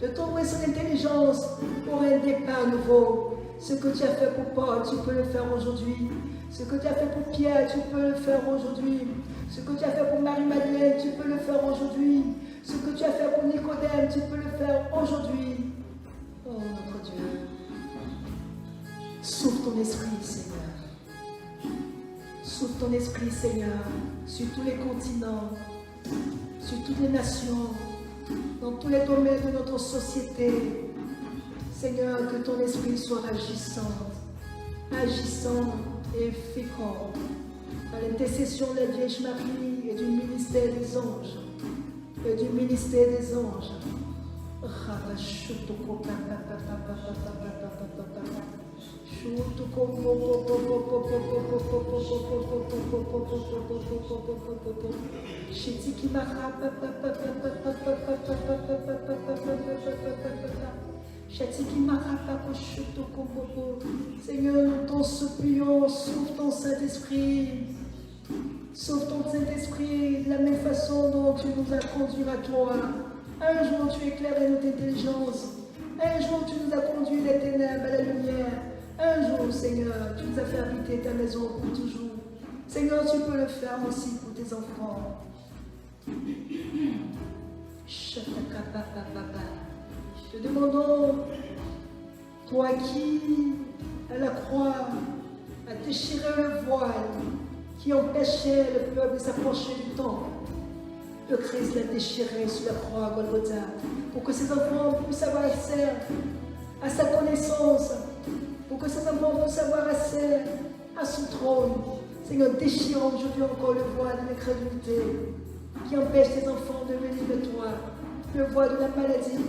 de t'ouvrir son intelligence pour un départ nouveau. Ce que tu as fait pour Paul, tu peux le faire aujourd'hui. Ce que tu as fait pour Pierre, tu peux le faire aujourd'hui. Ce que tu as fait pour Marie-Madeleine, tu peux le faire aujourd'hui. Ce que tu as fait pour Nicodème, tu peux le faire aujourd'hui. Oh notre Dieu, souffle ton esprit, Seigneur. Souffle ton esprit, Seigneur, sur tous les continents, sur toutes les nations, dans tous les domaines de notre société. Seigneur, que ton esprit soit agissant et fécond, à l'intercession de la Vierge Marie et du ministère des anges. Et du ministère des anges. Seigneur, nous t'en supplions, souffle ton Saint-Esprit. Sauve ton Saint-Esprit de la même façon dont tu nous as conduits à toi. Un jour, tu éclairais notre intelligence. Un jour, tu nous as conduits des ténèbres à la lumière. Un jour, Seigneur, tu nous as fait habiter ta maison pour toujours. Seigneur, tu peux le faire aussi pour tes enfants. Te demandons, toi qui, à la croix, a déchiré le voile qui empêchait le peuple de s'approcher du temple. Le Christ l'a déchiré sur la croix à Golgotha pour que ses enfants puissent avoir accès à sa connaissance, pour que ses enfants puissent avoir accès à son trône. Seigneur, déchire aujourd'hui encore le voile de l'incrédulité qui empêche tes enfants de venir de toi. Le voile de la maladie,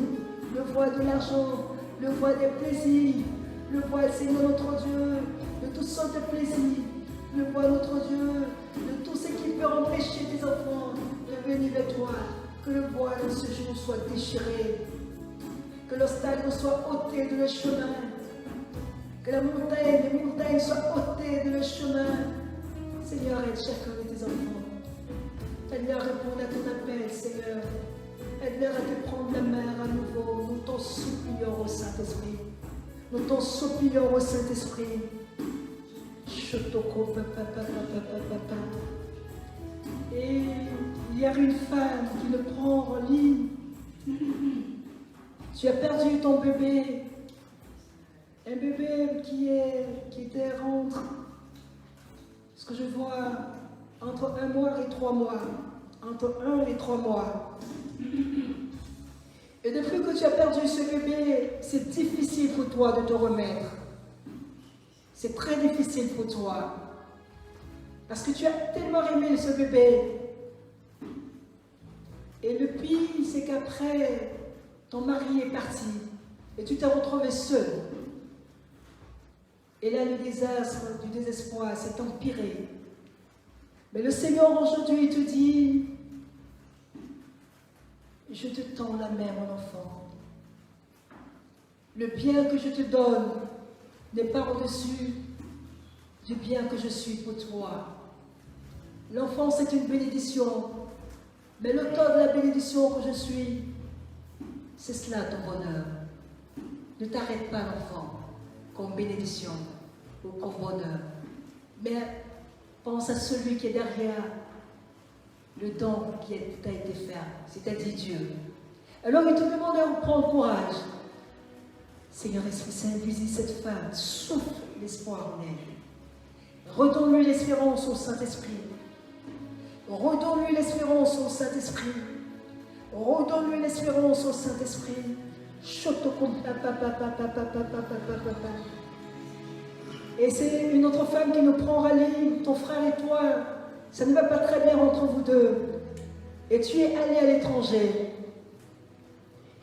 le voile de l'argent, le voile des plaisirs, le voile, Seigneur notre Dieu, de toutes sortes de plaisirs. Le voile, notre Dieu, de tout ce qui peut empêcher tes enfants de venir vers toi. Que le voile de ce jour soit déchiré. Que l'obstacle soit ôté de le chemin. Que les montagnes soient ôtées de le chemin. Seigneur, aide chacun de tes enfants. Aide-leur à répondre à ton appel, Seigneur. Aide-leur à te prendre la main à nouveau. Nous t'en supplions au Saint-Esprit. Nous t'en supplions au Saint-Esprit. Et il y a une femme qui le prend en ligne. Tu as perdu ton bébé. Un bébé qui était entre, ce que je vois, entre 1 mois et 3 mois. Entre 1 et 3 mois. Et depuis que tu as perdu ce bébé, c'est difficile pour toi de te remettre. C'est très difficile pour toi. Parce que tu as tellement aimé ce bébé. Et le pire, c'est qu'après, ton mari est parti. Et tu t'es retrouvé seul. Et là, le désastre du désespoir s'est empiré. Mais le Seigneur aujourd'hui te dit, je te tends la main, mon enfant. Le bien que je te donne n'est pas au-dessus du bien que je suis pour toi. L'enfant, c'est une bénédiction. Mais l'auteur de la bénédiction que je suis, c'est cela ton bonheur. Ne t'arrête pas, l'enfant, comme bénédiction ou comme bonheur. Mais pense à celui qui est derrière le don qui t'a été fait, c'est-à-dire Dieu. Alors il te demande de reprendre courage. Seigneur Esprit Saint, visite cette femme, souffle l'espoir en elle. Redonne-lui l'espérance au Saint-Esprit. Redonne-lui l'espérance au Saint-Esprit. Redonne-lui l'espérance au Saint-Esprit. Et c'est une autre femme qui nous prend rallye, ton frère et toi. Ça ne va pas très bien entre vous deux. Et tu es allé à l'étranger.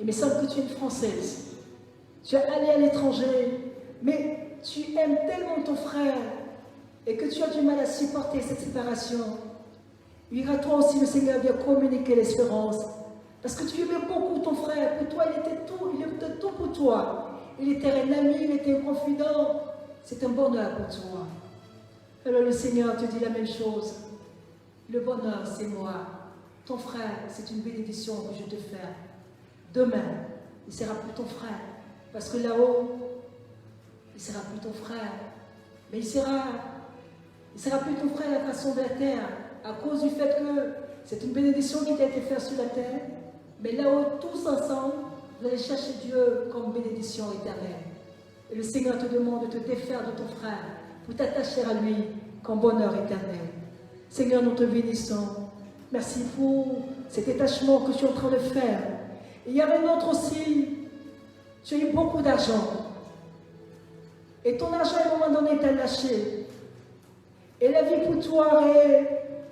Il me semble que tu es une Française. Tu es allé à l'étranger, mais tu aimes tellement ton frère et que tu as du mal à supporter cette séparation. Oui, à toi aussi, le Seigneur vient communiquer l'espérance. Parce que tu aimais beaucoup ton frère. Pour toi, il était tout pour toi. Il était un ami, il était un confident. C'est un bonheur pour toi. Alors le Seigneur te dit la même chose. Le bonheur, c'est moi. Ton frère, c'est une bénédiction que je te fais. Demain, il sera plus ton frère. Parce que là-haut, il sera plus ton frère. Mais il sera plus ton frère à la façon de la terre. À cause du fait que c'est une bénédiction qui t'a été faite sur la terre. Mais là-haut, tous ensemble, vous allez chercher Dieu comme bénédiction éternelle. Et le Seigneur te demande de te défaire de ton frère pour t'attacher à lui comme bonheur éternel. Seigneur, nous te bénissons. Merci pour cet détachement que tu es en train de faire. Et il y a un autre aussi. Tu as eu beaucoup d'argent. Et ton argent, à un moment donné, t'a lâché. Et la vie pour toi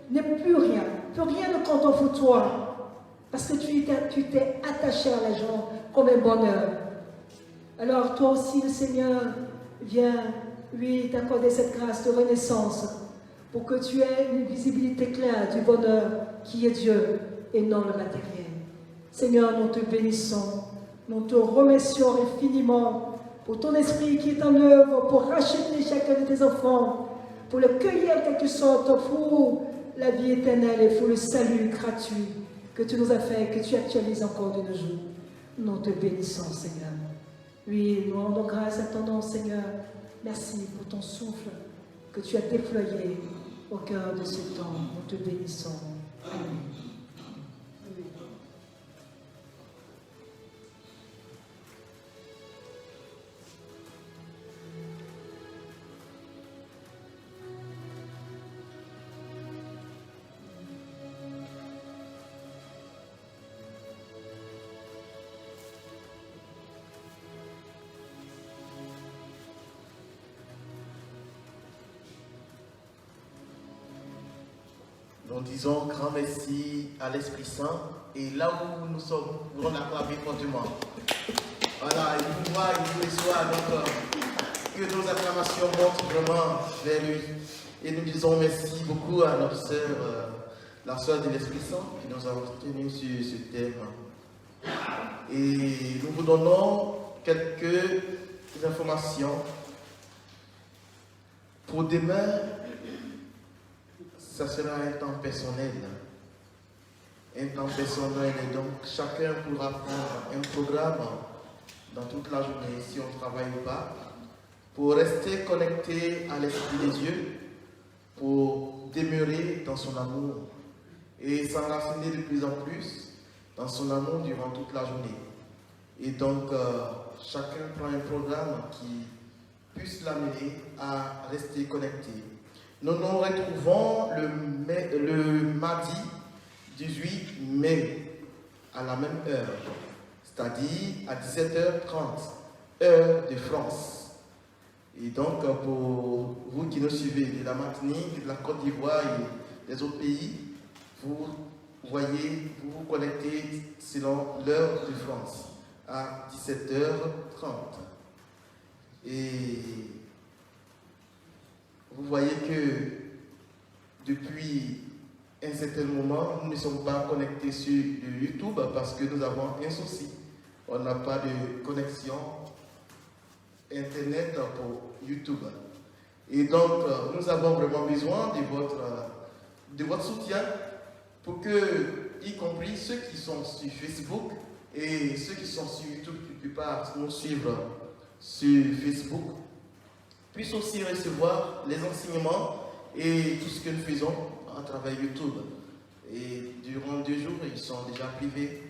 n'est plus rien. Plus rien ne compte pour toi. Parce que tu t'es attaché à l'argent comme un bonheur. Alors toi aussi, le Seigneur vient, lui, t'accorder cette grâce de renaissance pour que tu aies une visibilité claire du bonheur qui est Dieu et non le matériel. Seigneur, nous te bénissons. Nous te remercions infiniment pour ton esprit qui est en œuvre pour racheter chacun de tes enfants, pour le cueillir en quelque sorte pour la vie éternelle et pour le salut gratuit que tu nous as fait, que tu actualises encore de nos jours. Nous te bénissons, Seigneur. Oui, nous rendons grâce à ton nom, Seigneur. Merci pour ton souffle que tu as déployé au cœur de ce temps. Nous te bénissons. Amen. Nous disons grand merci à l'Esprit Saint. Et là où nous sommes, nous allons acclamer fortement. Voilà, il nous voit, il nous reçoit. Donc, que nos acclamations montent vraiment vers lui. Et nous disons merci beaucoup à notre sœur, la sœur de l'Esprit Saint, qui nous a retenu sur ce thème. Et nous vous donnons quelques informations. Pour demain, ça sera un temps personnel. Un temps personnel, et donc chacun pourra prendre un programme dans toute la journée, si on travaille ou pas, pour rester connecté à l'Esprit de Dieu, pour demeurer dans son amour et s'enraciner de plus en plus dans son amour durant toute la journée. Et donc, chacun prend un programme qui puisse l'amener à rester connecté. Nous nous retrouvons le mardi 18 mai à la même heure, c'est-à-dire à 17h30, heure de France. Et donc, pour vous qui nous suivez de la Martinique, de la Côte d'Ivoire et des autres pays, vous voyez, vous vous connectez selon l'heure de France à 17h30. Et vous voyez que depuis un certain moment, nous ne sommes pas connectés sur YouTube parce que nous avons un souci. On n'a pas de connexion Internet pour YouTube. Et donc, nous avons vraiment besoin de votre soutien pour que, y compris ceux qui sont sur Facebook et ceux qui sont sur YouTube, qui ne peuvent pas nous suivre sur Facebook, puissent aussi recevoir les enseignements et tout ce que nous faisons à travers YouTube. Et durant 2 jours, ils sont déjà privés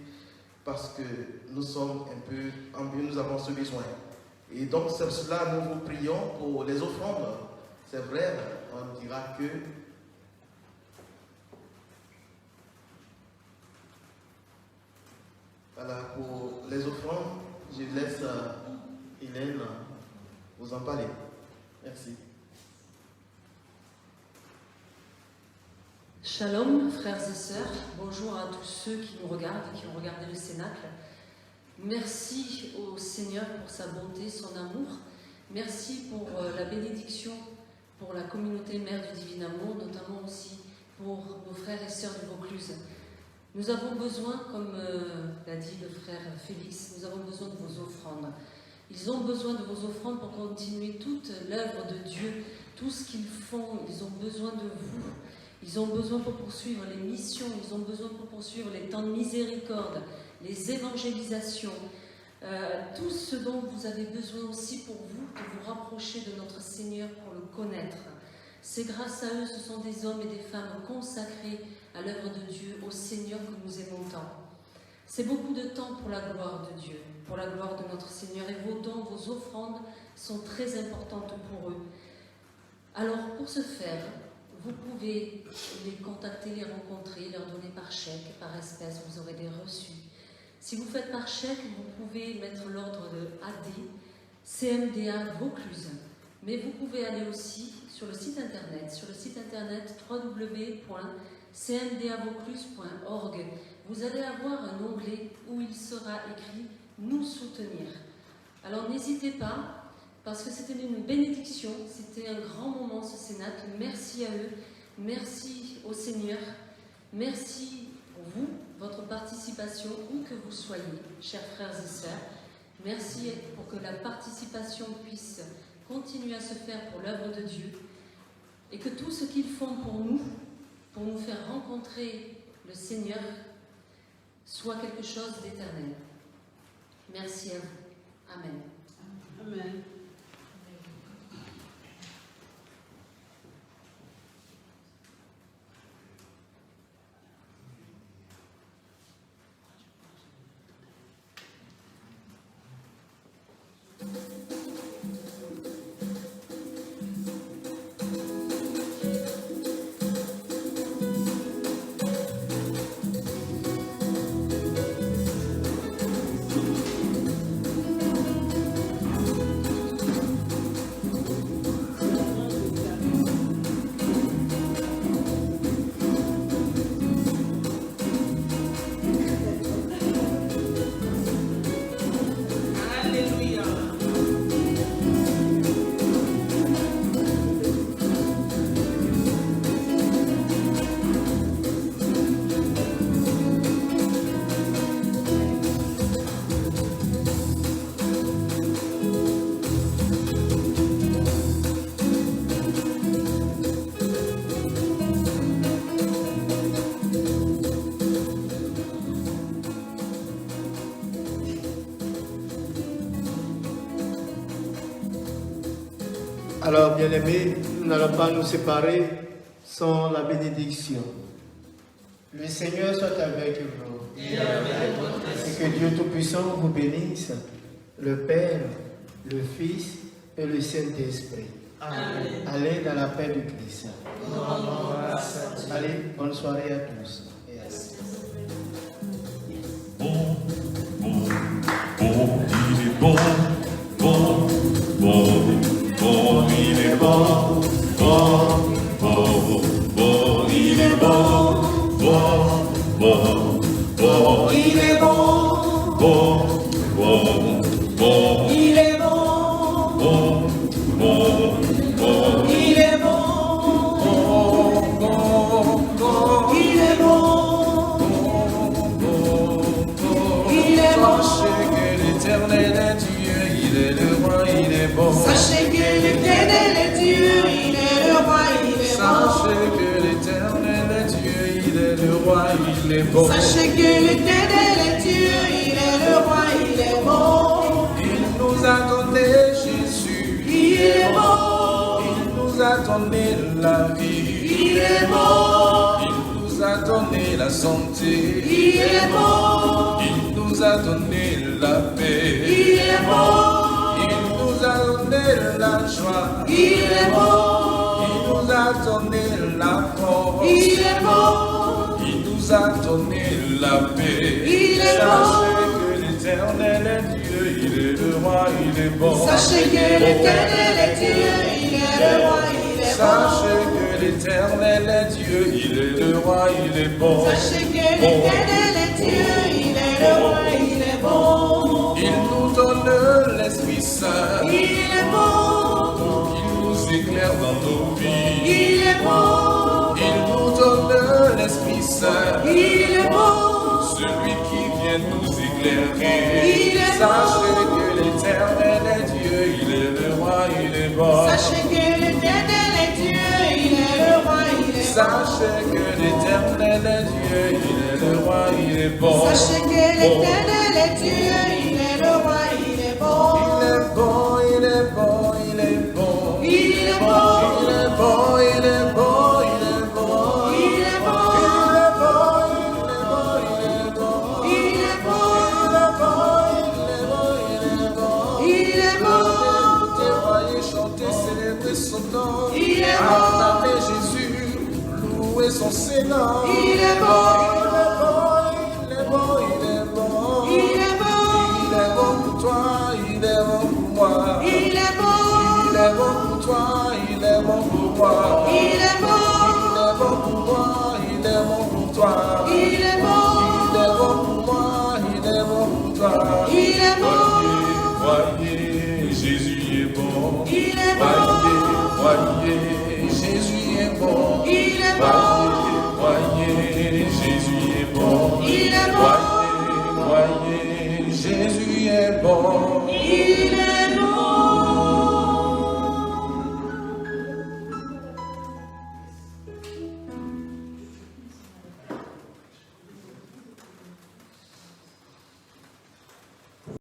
parce que nous sommes un peu nous avons ce besoin. Et donc, c'est cela, nous vous prions pour les offrandes. C'est vrai, on dira que voilà, pour les offrandes, je laisse Hélène vous en parler. Merci. Shalom, frères et sœurs. Bonjour à tous ceux qui nous regardent, qui ont regardé le Cénacle. Merci au Seigneur pour sa bonté, son amour. Merci pour la bénédiction, pour la communauté Mère du Divin Amour, notamment aussi pour nos frères et sœurs de Vaucluse. Nous avons besoin, comme l'a dit le frère Félix, nous avons besoin de vos offrandes. Ils ont besoin de vos offrandes pour continuer toute l'œuvre de Dieu, tout ce qu'ils font. Ils ont besoin de vous. Ils ont besoin pour poursuivre les missions. Ils ont besoin pour poursuivre les temps de miséricorde, les évangélisations, tout ce dont vous avez besoin aussi pour vous, de vous rapprocher de notre Seigneur pour le connaître. C'est grâce à eux, ce sont des hommes et des femmes consacrés à l'œuvre de Dieu, au Seigneur que nous aimons tant. C'est beaucoup de temps pour la gloire de Dieu, pour la gloire de notre Seigneur, et vos dons, vos offrandes sont très importantes pour eux. Alors, pour ce faire, vous pouvez les contacter, les rencontrer, leur donner par chèque, par espèce, vous aurez des reçus. Si vous faites par chèque, vous pouvez mettre l'ordre de AD, CMDA Vaucluse. Mais vous pouvez aller aussi sur le site internet www.cmdavaucluse.org. Vous allez avoir un onglet où il sera écrit « Nous soutenir ». Alors n'hésitez pas, parce que c'était une bénédiction, c'était un grand moment ce Cénacle. Merci à eux, merci au Seigneur, merci pour vous, votre participation, où que vous soyez, chers frères et sœurs. Merci pour que la participation puisse continuer à se faire pour l'œuvre de Dieu et que tout ce qu'ils font pour nous faire rencontrer le Seigneur, soit quelque chose d'éternel. Merci à vous. Amen. Amen. Alors, bien-aimés, nous n'allons pas nous séparer sans la bénédiction. Le Seigneur soit avec vous. Et que Dieu Tout-Puissant vous bénisse, le Père, le Fils et le Saint-Esprit. Amen. Allez dans la paix du Christ. Allez, bonne soirée à tous. Et à tous. il est bon, bon, bon, bon, il est bon, bon, bon, bon, il est bon, bon, bon, bon, il est bon, bon, bon, bon, il est bon, bon, bon, bon, il est bon, il est bon. Sachez que l'Éternel est Dieu, il est le roi, il est bon. Sachez que l'Éternel est Dieu, il est le roi, il est Sachez bon. que l'Éternel est Dieu, il est le roi, il est bon. Sachez que l'Éternel est Dieu, il est le roi, il est bon. Il nous a donné Jésus, Il est bon, il nous a donné la vie, il est bon, il nous a donné la santé, il est bon, il nous a donné la paix, il est bon, il nous a donné la joie, il est bon, il nous a donné la force, il est bon, il nous a donné la paix. il est Sachez bon. que l'Éternel est Dieu, il est le roi, il est bon. Sachez que l'Éternel est Dieu, il est le roi, il est Sachez bon. que l'Éternel est Dieu, il est le roi, il est bon. Sachez que l'Éternel est Dieu, il est le roi, il est bon. Il nous donne l'Esprit Saint, Il est bon, il nous éclaire dans nos vies. il est bon, Il nous donne l'Esprit Saint, il est bon. celui qui vient nous éclairer. Il est Sachez bon. que l'Éternel est Dieu, il est le roi, il est bon. Sachez que l'Éternel est Dieu, il est le roi, il est bon. Sachez que l'Éternel est Dieu, il est le roi, il est bon. Sachez que l'Éternel est Dieu, il est le roi, il est bon. Il est bon, il est bon, il est bon. Il est bon, Il est bon, il est bon, il est bon. il est bon, Il est bon, il est bon, il est bon. il est bon, Il est bon, il est bon, il est bon. il est bon, Écoutez, voyez, chanter, célébrer son nom. il est bon, Acclamer Jésus, louer son Seigneur. il est bon, Il est bon, il est bon, il est bon. il est bon, Il est bon pour toi, il est bon pour moi. il est bon, Il est bon pour toi, il est bon pour moi. il est bon, Il est bon pour moi, il est bon pour toi. il est bon, Il est bon pour moi, il est bon pour toi. il est bon, Voyez, Jésus est bon. il est bon, Voyez, Jésus est bon. il est bon, Voyez, Jésus est bon. il est bon, Voyez, Jésus est bon. il